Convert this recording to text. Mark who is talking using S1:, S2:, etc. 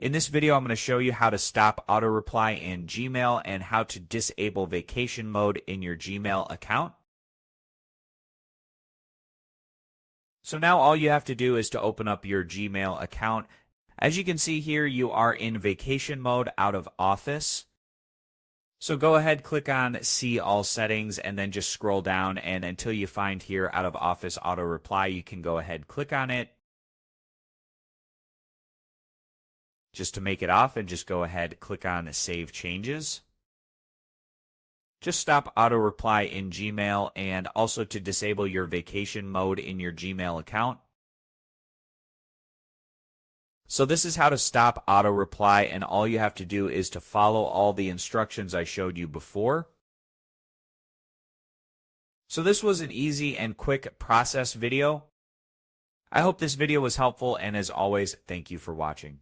S1: In this video, I'm going to show you how to stop auto-reply in Gmail and how to disable vacation mode in your Gmail account. So now all you have to do is to open up your Gmail account. As you can see here, you are in vacation mode out of Office. So go ahead, click on See All Settings, and then just scroll down, and until you find here Out of Office Auto-reply, you can go ahead, click on it. Just to make it off, and just go ahead, click on Save Changes. Just stop auto-reply in Gmail, and also to disable your vacation mode in your Gmail account. So this is how to stop auto-reply, and all you have to do is to follow all the instructions I showed you before. So this was an easy and quick process video. I hope this video was helpful, and as always, thank you for watching.